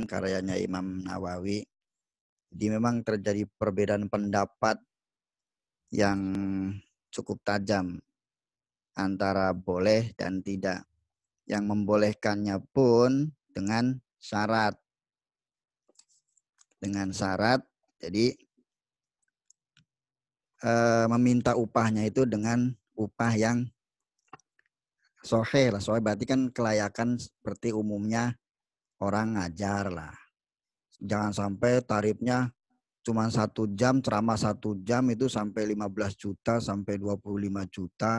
karyanya Imam Nawawi. Jadi memang terjadi perbedaan pendapat yang cukup tajam antara boleh dan tidak. Yang membolehkannya pun dengan syarat. Dengan syarat, jadi meminta upahnya itu dengan upah yang soheh lah. Soalnya berarti kan kelayakan seperti umumnya orang ngajar lah. Jangan sampai tarifnya cuma 1 jam, ceramah 1 jam itu sampai 15 juta sampai 25 juta.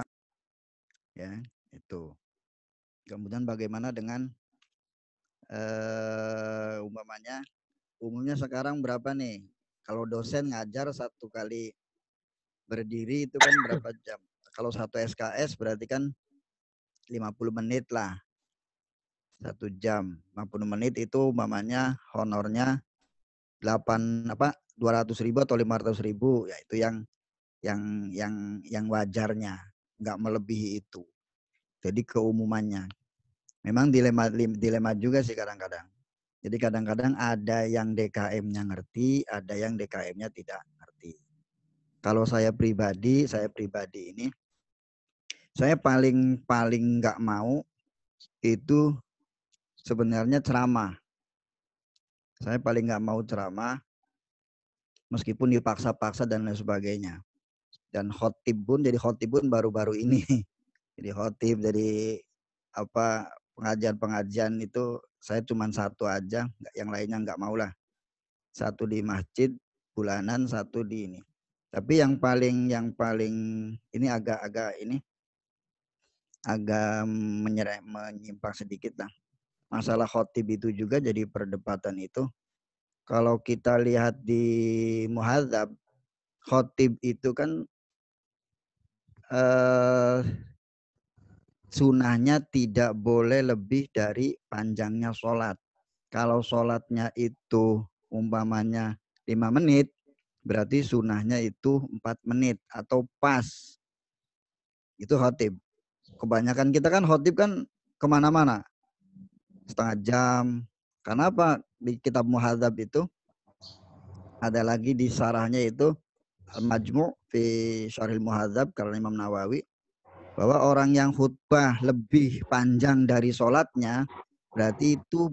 Ya, itu. Kemudian bagaimana dengan umumnya sekarang berapa nih? Kalau dosen ngajar 1 kali berdiri itu kan berapa jam? Kalau 1 SKS berarti kan 50 menit lah. 1 jam. 50 menit itu umpamanya honornya 200.000 atau 500.000, ya itu yang wajarnya, nggak melebihi itu. Jadi keumumannya. Memang dilema juga sih kadang-kadang. Jadi kadang-kadang ada yang DKM-nya ngerti, ada yang DKM-nya tidak ngerti. Kalau saya pribadi ini, saya paling nggak mau itu sebenarnya ceramah. Saya paling nggak mau ceramah, meskipun dipaksa-paksa dan lain sebagainya. Dan khotib pun baru-baru ini. Jadi khotib, jadi pengajian itu saya cuma 1 aja, yang lainnya nggak mau lah. 1 di masjid bulanan, 1 di ini. Tapi yang paling ini agak menyimpang sedikit lah. Masalah khotib itu juga jadi perdebatan itu. Kalau kita lihat di muhadzab, khotib itu kan sunahnya tidak boleh lebih dari panjangnya sholat. Kalau sholatnya itu umpamanya 5 menit, berarti sunahnya itu 4 menit atau pas. Itu khotib. Kebanyakan kita kan khotib kan kemana-mana. Setengah jam. Karena apa? Di kitab muhadzab itu ada lagi di syarahnya itu Al-Majmu' fi Syarhil Muhadzab karena Imam Nawawi, bahwa orang yang khutbah lebih panjang dari sholatnya berarti itu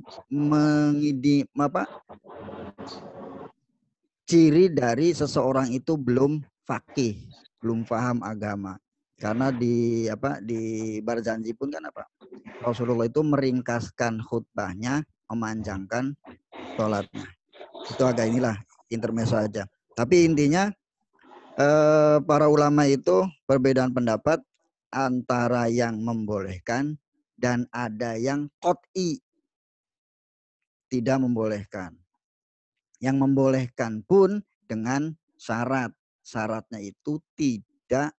ciri dari seseorang itu belum faqih, belum paham agama. Karena di Barzanji pun kan Rasulullah itu meringkaskan khutbahnya, memanjangkan sholatnya. Itu agak intermezzo aja. Tapi intinya para ulama itu perbedaan pendapat antara yang membolehkan dan ada yang qot'i tidak membolehkan. Yang membolehkan pun dengan syarat. Syaratnya itu tidak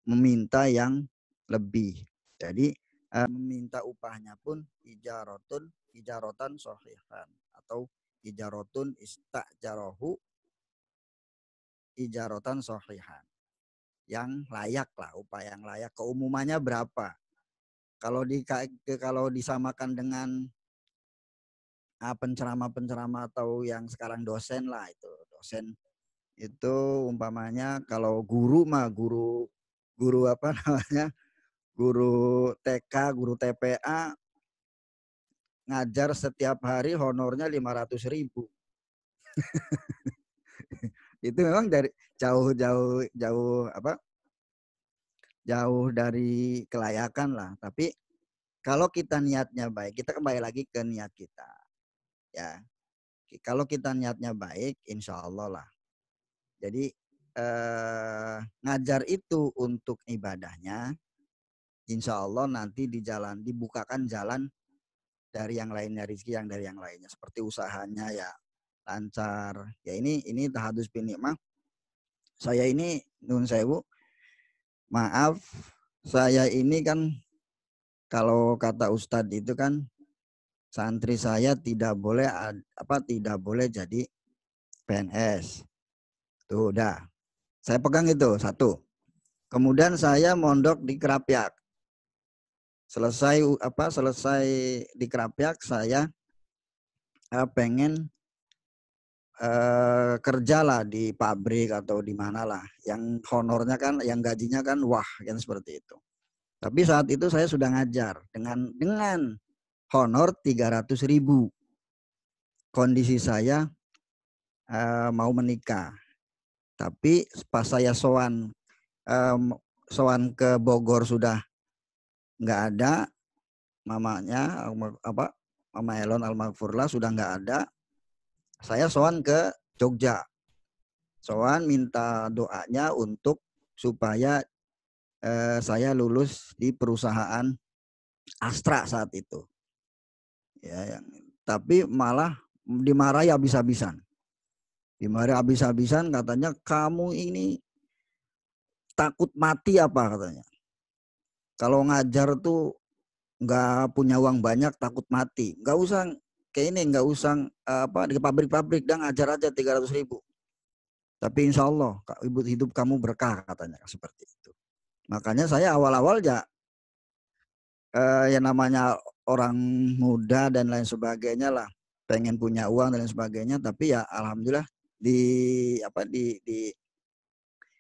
meminta yang lebih. Jadi meminta upahnya pun ijarotan sohihan atau ijarotun istajarahu ijarotan sohihan. Yang layak lah, upah yang layak. Keumumannya berapa? Kalau disamakan dengan penceramah atau yang sekarang dosen lah, itu dosen itu umpamanya kalau guru TK, guru TPA ngajar setiap hari honornya 500.000. Itu memang dari jauh dari kelayakan lah. Tapi kalau kita niatnya baik, kita kembali lagi ke niat kita. Ya, kalau kita niatnya baik, insya Allah lah. Jadi ngajar itu untuk ibadahnya, insya Allah nanti dibukakan jalan dari yang lainnya, rezeki yang dari yang lainnya, seperti usahanya ya lancar. Ya ini tahadus bin nikmah. Saya ini nun sewu, maaf, saya ini kan kalau kata Ustadz itu kan santri saya tidak boleh jadi PNS. Tuh udah. Saya pegang itu 1. Kemudian saya mondok di Krapyak. Selesai di Krapyak saya pengen kerjalah di pabrik atau di mana lah, yang honornya kan, yang gajinya kan wah kan seperti itu. Tapi saat itu saya sudah ngajar dengan honor 300.000. Kondisi saya mau menikah, tapi pas saya sowan ke Bogor sudah nggak ada mamanya, apa, Mama Elon almarhumah sudah nggak ada. Saya sowan ke Jogja, sowan minta doanya untuk supaya saya lulus di perusahaan Astra saat itu. Ya, tapi malah dimarahi habis-habisan. Dimarahi habis-habisan, katanya kamu ini takut mati apa katanya. Kalau ngajar tuh nggak punya uang banyak, takut mati. Nggak usah kayak ini, nggak usah apa di pabrik-pabrik, dan ngajar aja 300.000. Tapi insya Allah hidup kamu berkah katanya seperti itu. Makanya saya awal-awal ya yang namanya orang muda dan lain sebagainya lah, pengen punya uang dan lain sebagainya, tapi ya alhamdulillah di apa di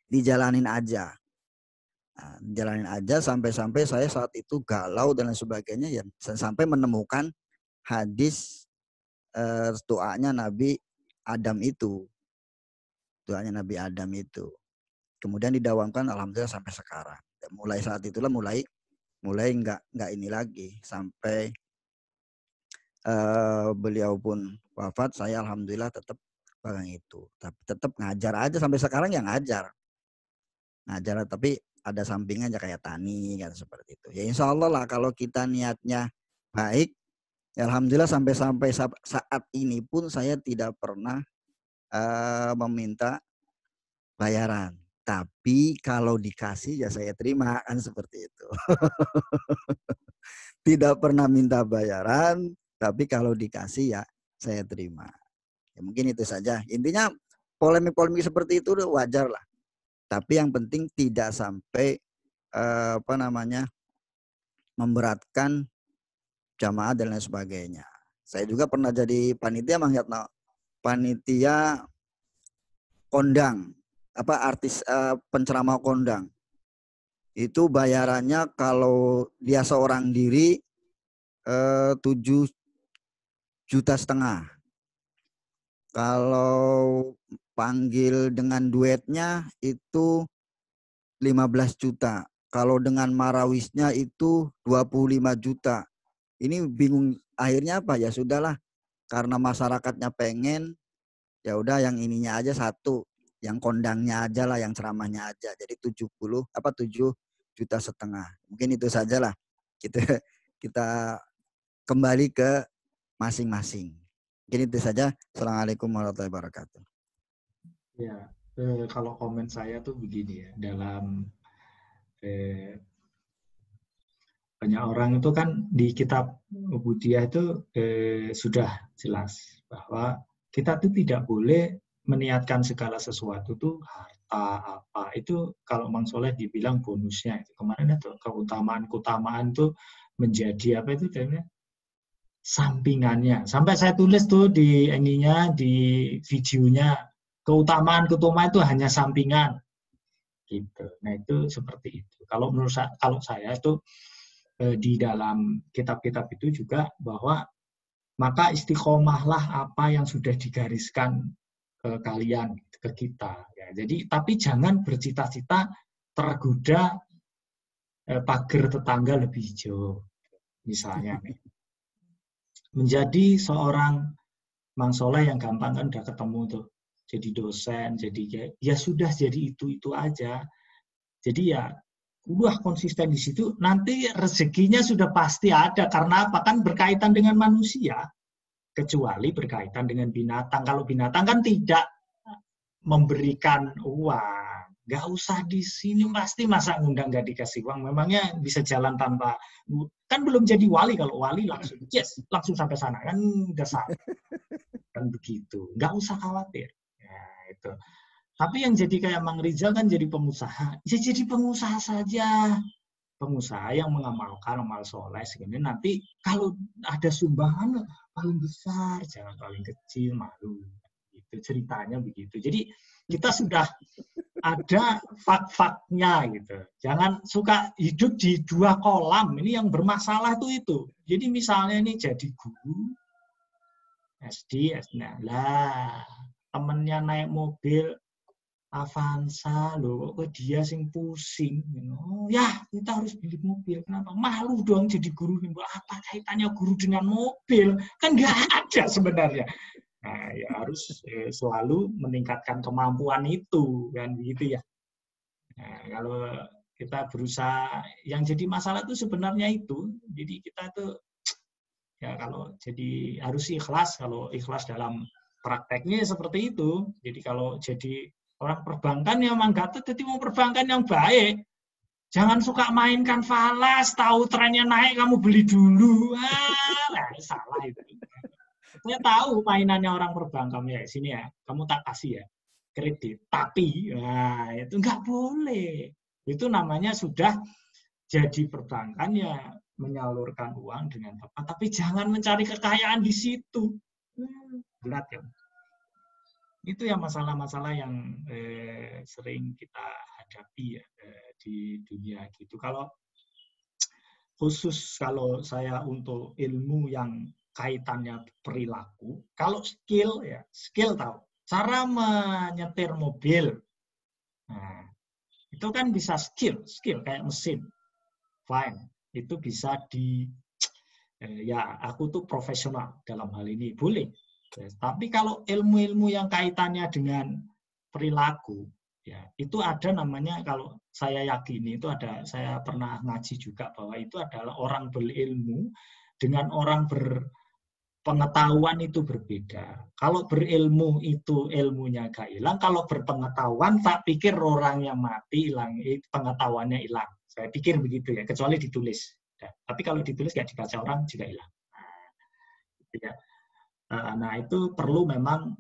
dijalanin aja. Nah, jalanin aja sampai-sampai saya saat itu galau dan lain sebagainya, ya sampai menemukan hadis doanya Nabi Adam itu. Doanya Nabi Adam itu. Kemudian didawamkan alhamdulillah sampai sekarang. Mulai saat itulah mulai nggak ini lagi sampai beliau pun wafat, saya alhamdulillah tetap pegang itu. Tapi tetap ngajar aja sampai sekarang, yang ngajar. Ngajar tapi ada sampingan aja kayak tani kan seperti itu. Ya insya Allah lah kalau kita niatnya baik, ya alhamdulillah sampai saat ini pun saya tidak pernah meminta bayaran. Tapi kalau dikasih ya saya terima kan seperti itu. Tidak pernah minta bayaran, tapi kalau dikasih ya saya terima. Ya, mungkin itu saja. Intinya polemik-polemik seperti itu wajar lah. Tapi yang penting tidak sampai apa namanya memberatkan jamaah dan lain sebagainya. Saya juga pernah jadi panitia, panitia kondang, apa artis penceramah kondang. Itu bayarannya kalau dia seorang diri 7,5 juta. Kalau panggil dengan duetnya itu 15 juta. Kalau dengan marawisnya itu 25 juta. Ini bingung akhirnya apa, ya sudahlah, karena masyarakatnya pengen, ya udah yang ininya aja satu, yang kondangnya aja lah, yang ceramahnya aja. Jadi 7,5 juta. Mungkin itu sajalah. Kita kembali ke masing-masing. Mungkin itu saja. Assalamualaikum warahmatullahi wabarakatuh. Ya, kalau komen saya tuh begini ya, dalam banyak orang itu kan di kitab Ubudiyah itu sudah jelas bahwa kita tuh tidak boleh meniatkan segala sesuatu tuh harta apa. Itu kalau Mang Soleh dibilang bonusnya. Itu kemarin itu keutamaan tuh menjadi apa itu namanya? Sampingannya. Sampai saya tulis tuh di ininya, di videonya, keutamaan itu hanya sampingan. Gitu. Nah itu seperti itu. Kalau menurut saya itu di dalam kitab-kitab itu juga bahwa maka istiqomahlah apa yang sudah digariskan ke kalian, ke kita. Ya, jadi tapi jangan bercita-cita tergoda pagar tetangga lebih hijau. Misalnya nih. Menjadi seorang Mang Soleh yang gampang kan udah ketemu tuh. Jadi dosen, jadi ya sudah jadi itu aja. Jadi ya konsisten di situ, nanti rezekinya sudah pasti ada. Karena apa? Kan berkaitan dengan manusia, kecuali berkaitan dengan binatang. Kalau binatang kan tidak memberikan uang. Nggak usah di sini, pasti masa ngundang nggak dikasih uang. Memangnya bisa jalan tanpa, kan belum jadi wali. Kalau wali langsung, yes, langsung sampai sana. Kan udah salah. Kan begitu. Nggak usah khawatir. Ya, itu. Tapi yang jadi kayak Mang Rizal kan jadi pengusaha. Ya jadi pengusaha saja. pengusaha yang mengamalkan amal soleh, sehingga nanti kalau ada sumbangan paling besar, jangan paling kecil, malu. Itu ceritanya begitu. Jadi kita sudah ada fak-faknya gitu. Jangan suka hidup di dua kolam. Ini yang bermasalah itu. Jadi misalnya ini jadi guru SD, lah temennya naik mobil Avanza loh, kok dia sing pusing. Oh, ya, kita harus beli mobil. Kenapa? Malu dong jadi guru. Apa kaitannya guru dengan mobil? Kan nggak ada sebenarnya. Nah, ya harus selalu meningkatkan kemampuan itu, kan begitu ya. Nah, kalau kita berusaha, yang jadi masalah itu sebenarnya itu. Jadi kita tuh ya kalau jadi harus ikhlas. Kalau ikhlas dalam prakteknya seperti itu. Jadi kalau jadi orang perbankan ya memang gatot, jadi mau perbankan yang baik. Jangan suka mainkan falas, tahu trennya naik kamu beli dulu. Salah itu. Saya tahu mainannya orang perbankan ya, sini ya, kamu tak kasih ya kredit, tapi nah, itu nggak boleh. Itu namanya sudah jadi perbankan ya menyalurkan uang dengan tepat, tapi jangan mencari kekayaan di situ. Berat ya. Itu ya masalah-masalah yang sering kita hadapi ya, di dunia gitu. Kalau khusus kalau saya untuk ilmu yang kaitannya perilaku, kalau skill ya skill tahu cara menyetir mobil. Nah, itu kan bisa skill kayak mesin. Fine, itu bisa ya aku tuh profesional dalam hal ini boleh. Tapi kalau ilmu-ilmu yang kaitannya dengan perilaku, ya itu ada namanya, kalau saya yakini itu ada, saya pernah ngaji juga bahwa itu adalah orang berilmu dengan orang berpengetahuan itu berbeda. Kalau berilmu itu ilmunya gak hilang, kalau berpengetahuan tak pikir orangnya mati hilang, pengetahuannya hilang. Saya pikir begitu ya, kecuali ditulis. Ya, tapi kalau ditulis gak dibaca orang juga hilang. Nah, itu perlu memang